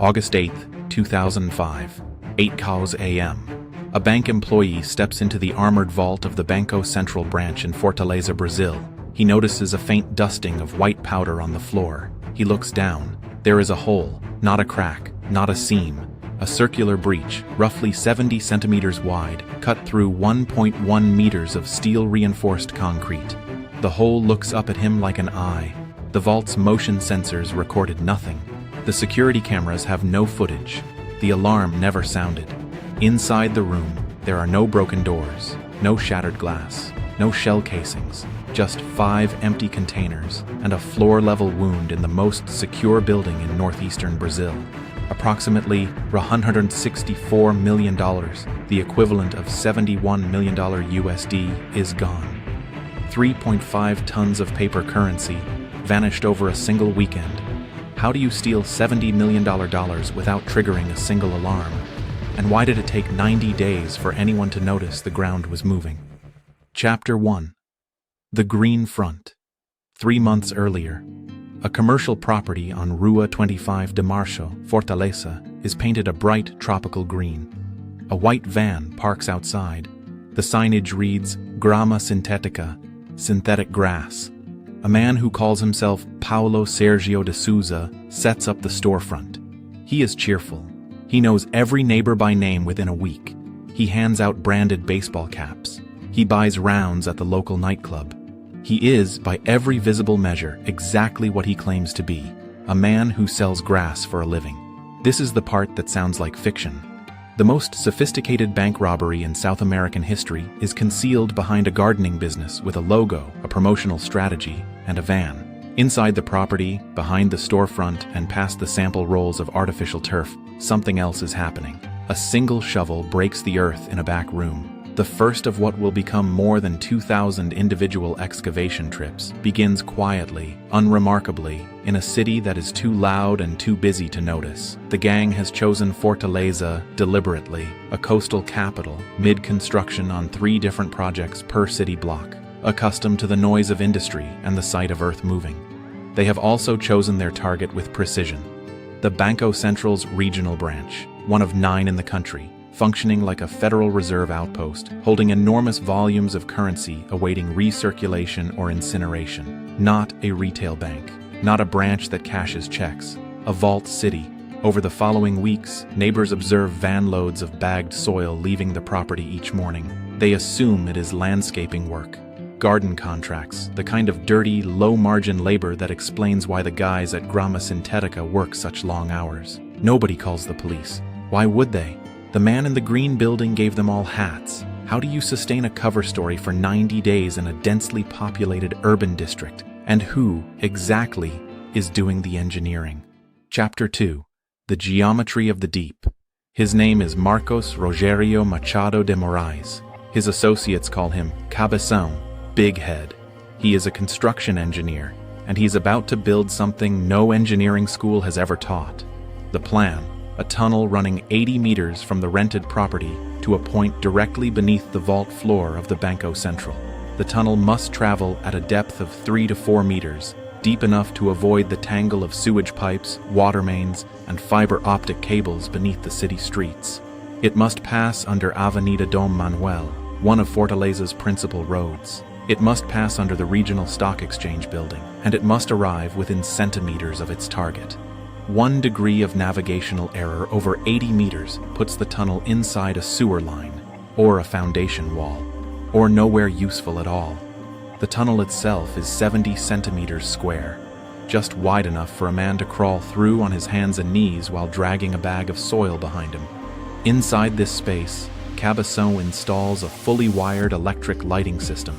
August 8th, 2005, 8:00 a.m. A bank employee steps into the armored vault of the Banco Central branch in Fortaleza, Brazil. He notices a faint dusting of white powder on the floor. He looks down. There is a hole, not a crack, not a seam. A circular breach, roughly 70 centimeters wide, cut through 1.1 meters of steel-reinforced concrete. The hole looks up at him like an eye. The vault's motion sensors recorded nothing. The security cameras have no footage. The alarm never sounded. Inside the room, there are no broken doors, no shattered glass, no shell casings, just 5 empty containers and a floor-level wound in the most secure building in northeastern Brazil. Approximately $164 million, the equivalent of $71 million USD, is gone. 3.5 tons of paper currency vanished over a single weekend. How do you steal $70 million without triggering a single alarm? And why did it take 90 days for anyone to notice the ground was moving? Chapter 1. The Green Front. 3 months earlier, a commercial property on Rua 25 de Março, Fortaleza, is painted a bright tropical green. A white van parks outside. The signage reads, Grama Sintética, synthetic grass. A man who calls himself Paulo Sergio de Souza sets up the storefront. He is cheerful. He knows every neighbor by name within a week. He hands out branded baseball caps. He buys rounds at the local nightclub. He is, by every visible measure, exactly what he claims to be, a man who sells grass for a living. This is the part that sounds like fiction. The most sophisticated bank robbery in South American history is concealed behind a gardening business with a logo, a promotional strategy, and a van. Inside the property, behind the storefront, and past the sample rolls of artificial turf, something else is happening. A single shovel breaks the earth in a back room. The first of what will become more than 2,000 individual excavation trips begins quietly, unremarkably, in a city that is too loud and too busy to notice. The gang has chosen Fortaleza deliberately, a coastal capital, mid-construction on 3 different projects per city block, accustomed to the noise of industry and the sight of earth moving. They have also chosen their target with precision. The Banco Central's regional branch, one of 9 in the country, functioning like a Federal Reserve outpost, holding enormous volumes of currency awaiting recirculation or incineration. Not a retail bank, not a branch that cashes checks, a vault city. Over the following weeks, neighbors observe van loads of bagged soil leaving the property each morning. They assume it is landscaping work, garden contracts, the kind of dirty, low-margin labor that explains why the guys at Grama Sintética work such long hours. Nobody calls the police. Why would they? The man in the green building gave them all hats. How do you sustain a cover story for 90 days in a densely populated urban district? And who, exactly, is doing the engineering? Chapter 2. The Geometry of the Deep. His name is Marcos Rogério Machado de Moraes. His associates call him Cabeção, Big Head. He is a construction engineer, and he's about to build something no engineering school has ever taught. The plan: a tunnel running 80 meters from the rented property to a point directly beneath the vault floor of the Banco Central. The tunnel must travel at a depth of 3 to 4 meters, deep enough to avoid the tangle of sewage pipes, water mains, and fiber optic cables beneath the city streets. It must pass under Avenida Dom Manuel, one of Fortaleza's principal roads. It must pass under the regional stock exchange building, and it must arrive within centimeters of its target. 1 degree of navigational error over 80 meters puts the tunnel inside a sewer line, or a foundation wall, or nowhere useful at all. The tunnel itself is 70 centimeters square, just wide enough for a man to crawl through on his hands and knees while dragging a bag of soil behind him. Inside this space, Cabeção installs a fully wired electric lighting system,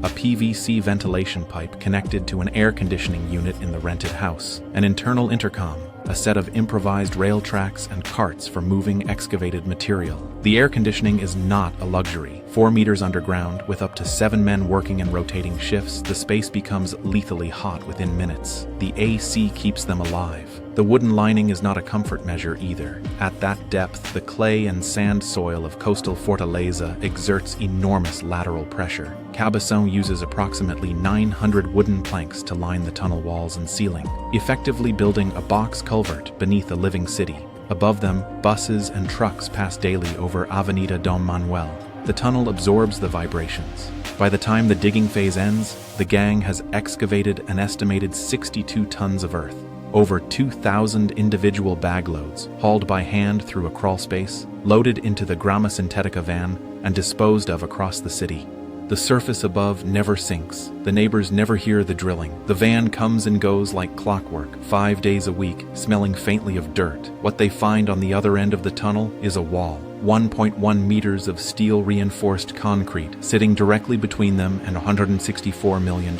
a PVC ventilation pipe connected to an air conditioning unit in the rented house, an internal intercom, a set of improvised rail tracks and carts for moving excavated material. The air conditioning is not a luxury. 4 meters underground, with up to 7 men working in rotating shifts, the space becomes lethally hot within minutes. The AC keeps them alive. The wooden lining is not a comfort measure either. At that depth, the clay and sand soil of coastal Fortaleza exerts enormous lateral pressure. Cabazon uses approximately 900 wooden planks to line the tunnel walls and ceiling, effectively building a box culvert beneath a living city. Above them, buses and trucks pass daily over Avenida Dom Manuel. The tunnel absorbs the vibrations. By the time the digging phase ends, the gang has excavated an estimated 62 tons of earth. Over 2,000 individual bag loads, hauled by hand through a crawlspace, loaded into the Grama Sintetica van, and disposed of across the city. The surface above never sinks. The neighbors never hear the drilling. The van comes and goes like clockwork, 5 days a week, smelling faintly of dirt. What they find on the other end of the tunnel is a wall. 1.1 meters of steel-reinforced concrete sitting directly between them and $164 million.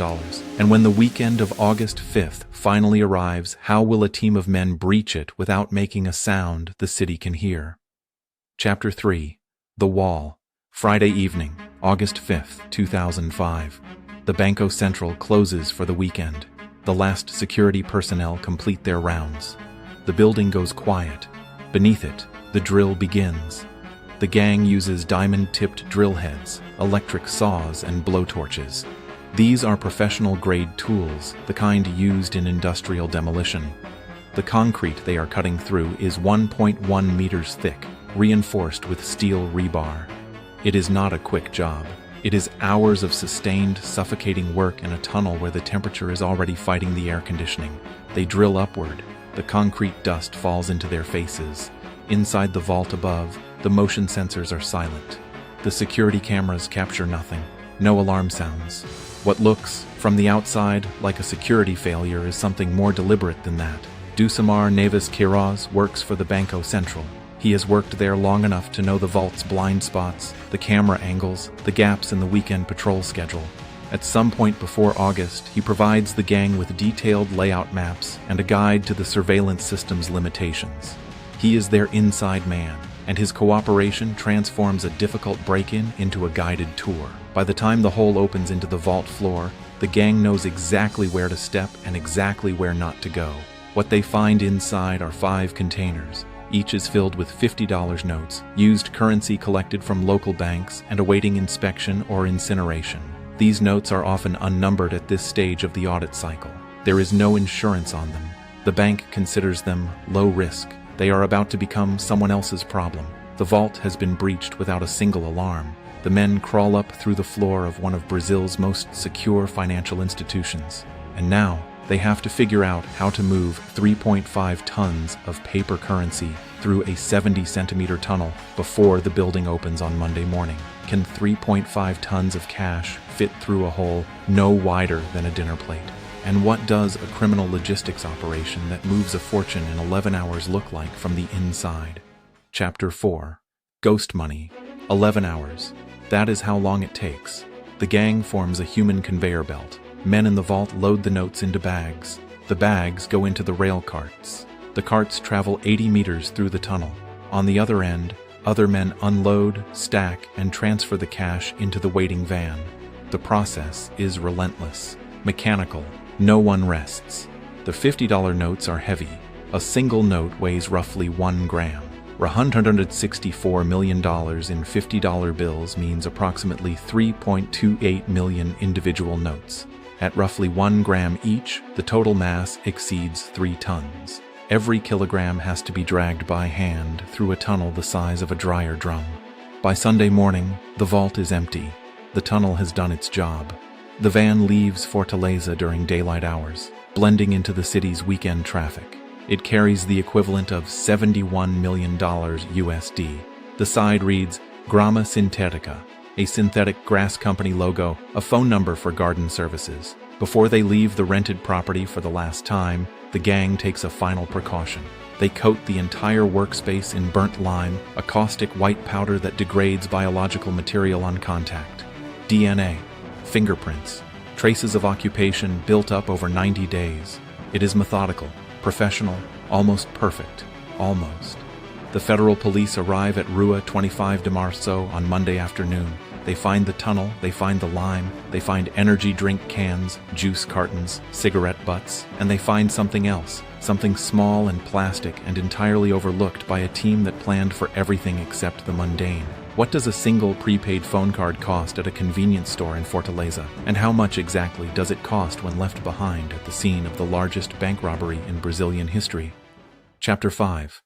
And when the weekend of August 5th finally arrives, how will a team of men breach it without making a sound the city can hear? Chapter 3. The Wall. Friday evening, August 5th, 2005. The Banco Central closes for the weekend. The last security personnel complete their rounds. The building goes quiet. Beneath it, the drill begins. The gang uses diamond-tipped drill heads, electric saws, and blowtorches. These are professional-grade tools, the kind used in industrial demolition. The concrete they are cutting through is 1.1 meters thick, reinforced with steel rebar. It is not a quick job. It is hours of sustained, suffocating work in a tunnel where the temperature is already fighting the air conditioning. They drill upward. The concrete dust falls into their faces. Inside the vault above, the motion sensors are silent. The security cameras capture nothing. No alarm sounds. What looks, from the outside, like a security failure is something more deliberate than that. Dusamar Neves Quiroz works for the Banco Central. He has worked there long enough to know the vault's blind spots, the camera angles, the gaps in the weekend patrol schedule. At some point before August, he provides the gang with detailed layout maps and a guide to the surveillance system's limitations. He is their inside man, and his cooperation transforms a difficult break-in into a guided tour. By the time the hole opens into the vault floor, the gang knows exactly where to step and exactly where not to go. What they find inside are 5 containers. Each is filled with $50 notes, used currency collected from local banks and awaiting inspection or incineration. These notes are often unnumbered at this stage of the audit cycle. There is no insurance on them. The bank considers them low risk. They are about to become someone else's problem. The vault has been breached without a single alarm. The men crawl up through the floor of one of Brazil's most secure financial institutions. And now, they have to figure out how to move 3.5 tons of paper currency through a 70-centimeter tunnel before the building opens on Monday morning. Can 3.5 tons of cash fit through a hole no wider than a dinner plate? And what does a criminal logistics operation that moves a fortune in 11 hours look like from the inside? Chapter 4. Ghost Money. 11 hours. That is how long it takes. The gang forms a human conveyor belt. Men in the vault load the notes into bags. The bags go into the rail carts. The carts travel 80 meters through the tunnel. On the other end, other men unload, stack, and transfer the cash into the waiting van. The process is relentless, mechanical. No one rests. The $50 notes are heavy. A single note weighs roughly 1 gram. $164 million in $50 bills means approximately 3.28 million individual notes. At roughly 1 gram each, the total mass exceeds 3 tons. Every kilogram has to be dragged by hand through a tunnel the size of a dryer drum. By Sunday morning, the vault is empty. The tunnel has done its job. The van leaves Fortaleza during daylight hours, blending into the city's weekend traffic. It carries the equivalent of $71 million USD. The side reads, Grama Sintetica, a synthetic grass company logo, a phone number for garden services. Before they leave the rented property for the last time, the gang takes a final precaution. They coat the entire workspace in burnt lime, a caustic white powder that degrades biological material on contact. DNA, fingerprints, traces of occupation built up over 90 days. It is methodical, professional, almost perfect. Almost. The federal police arrive at Rua 25 de Março on Monday afternoon. They find the tunnel, they find the lime, they find energy drink cans, juice cartons, cigarette butts, and they find something else, something small and plastic and entirely overlooked by a team that planned for everything except the mundane. What does a single prepaid phone card cost at a convenience store in Fortaleza? And how much exactly does it cost when left behind at the scene of the largest bank robbery in Brazilian history? Chapter 5.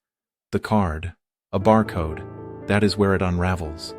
The card. A barcode. That is where it unravels.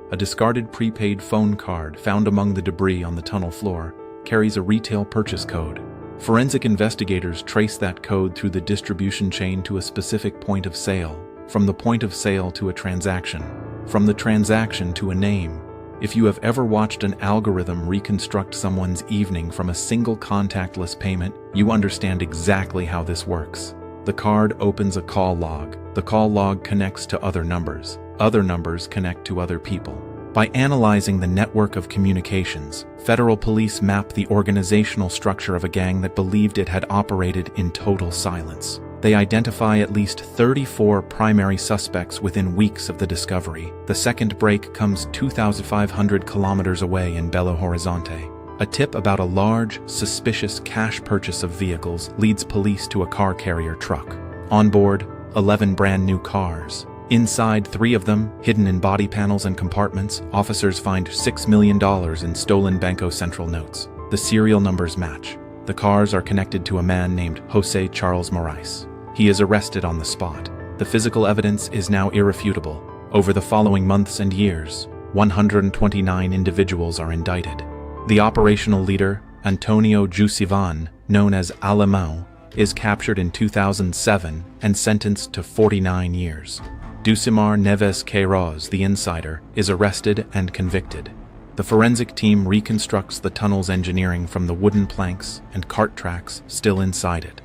A discarded prepaid phone card found among the debris on the tunnel floor carries a retail purchase code. Forensic investigators trace that code through the distribution chain to a specific point of sale, from the point of sale to a transaction, from the transaction to a name. If you have ever watched an algorithm reconstruct someone's evening from a single contactless payment, you understand exactly how this works. The card opens a call log. The call log connects to other numbers. Other numbers connect to other people. By analyzing the network of communications, federal police map the organizational structure of a gang that believed it had operated in total silence. They identify at least 34 primary suspects within weeks of the discovery. The second break comes 2,500 kilometers away in Belo Horizonte. A tip about a large, suspicious cash purchase of vehicles leads police to a car carrier truck. On board, 11 brand new cars. Inside 3 of them, hidden in body panels and compartments, officers find $6 million in stolen Banco Central notes. The serial numbers match. The cars are connected to a man named Jose Charles Morais. He is arrested on the spot. The physical evidence is now irrefutable. Over the following months and years, 129 individuals are indicted. The operational leader, Antonio Jusivan, known as Alemão, is captured in 2007 and sentenced to 49 years. Ducimar Neves Queiroz, the insider, is arrested and convicted. The forensic team reconstructs the tunnel's engineering from the wooden planks and cart tracks still inside it.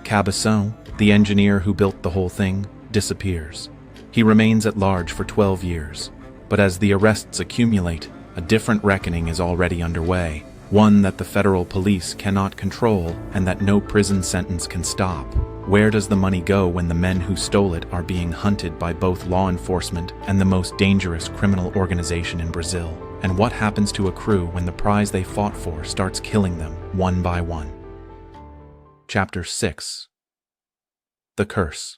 Cabeção, the engineer who built the whole thing, disappears. He remains at large for 12 years. But as the arrests accumulate, a different reckoning is already underway, one that the federal police cannot control and that no prison sentence can stop. Where does the money go when the men who stole it are being hunted by both law enforcement and the most dangerous criminal organization in Brazil? And what happens to a crew when the prize they fought for starts killing them one by one? Chapter 6. The Curse.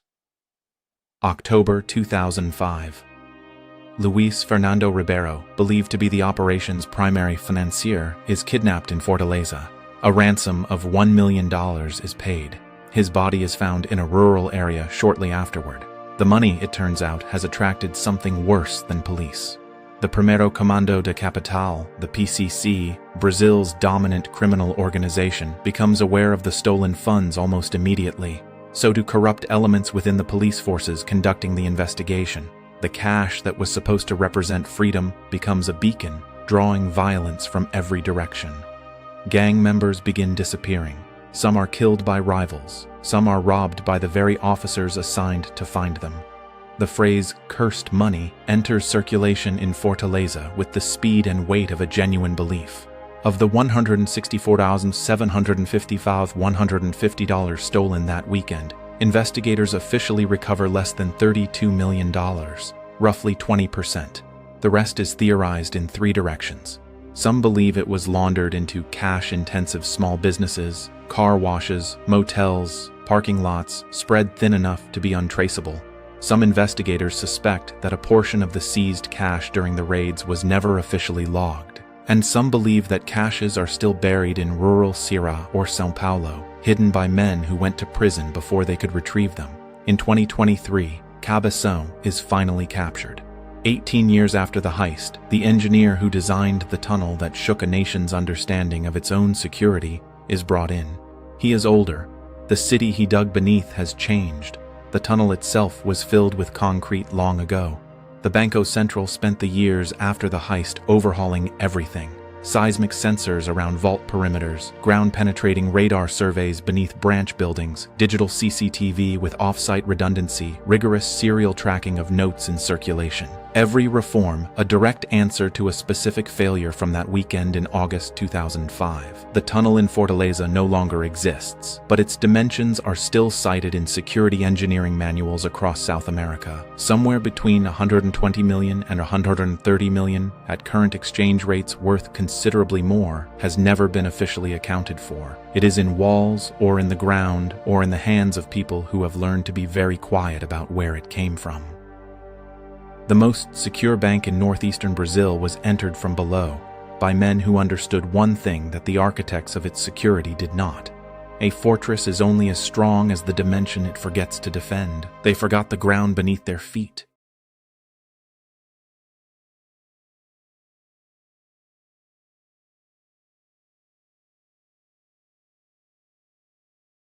October 2005. Luis Fernando Ribeiro, believed to be the operation's primary financier, is kidnapped in Fortaleza. A ransom of $1 million is paid. His body is found in a rural area shortly afterward. The money, it turns out, has attracted something worse than police. The Primeiro Comando de Capital, the PCC, Brazil's dominant criminal organization, becomes aware of the stolen funds almost immediately. So do corrupt elements within the police forces conducting the investigation. The cash that was supposed to represent freedom becomes a beacon, drawing violence from every direction. Gang members begin disappearing. Some are killed by rivals. Some are robbed by the very officers assigned to find them. The phrase "cursed money" enters circulation in Fortaleza with the speed and weight of a genuine belief. Of the $164,755 stolen that weekend, investigators officially recover less than $32 million, roughly 20%. The rest is theorized in 3 directions. Some believe it was laundered into cash-intensive small businesses, car washes, motels, parking lots, spread thin enough to be untraceable. Some investigators suspect that a portion of the seized cash during the raids was never officially logged. And some believe that caches are still buried in rural Ceará or São Paulo, hidden by men who went to prison before they could retrieve them. In 2023, Cabeção is finally captured. 18 years after the heist, the engineer who designed the tunnel that shook a nation's understanding of its own security is brought in. He is older. The city he dug beneath has changed. The tunnel itself was filled with concrete long ago. The Banco Central spent the years after the heist overhauling everything. Seismic sensors around vault perimeters, ground-penetrating radar surveys beneath branch buildings, digital CCTV with off-site redundancy, rigorous serial tracking of notes in circulation. Every reform, a direct answer to a specific failure from that weekend in August 2005. The tunnel in Fortaleza no longer exists, but its dimensions are still cited in security engineering manuals across South America. Somewhere between 120 million and 130 million, at current exchange rates worth considerably more, has never been officially accounted for. It is in walls, or in the ground, or in the hands of people who have learned to be very quiet about where it came from. The most secure bank in northeastern Brazil was entered from below, by men who understood one thing that the architects of its security did not. A fortress is only as strong as the dimension it forgets to defend. They forgot the ground beneath their feet.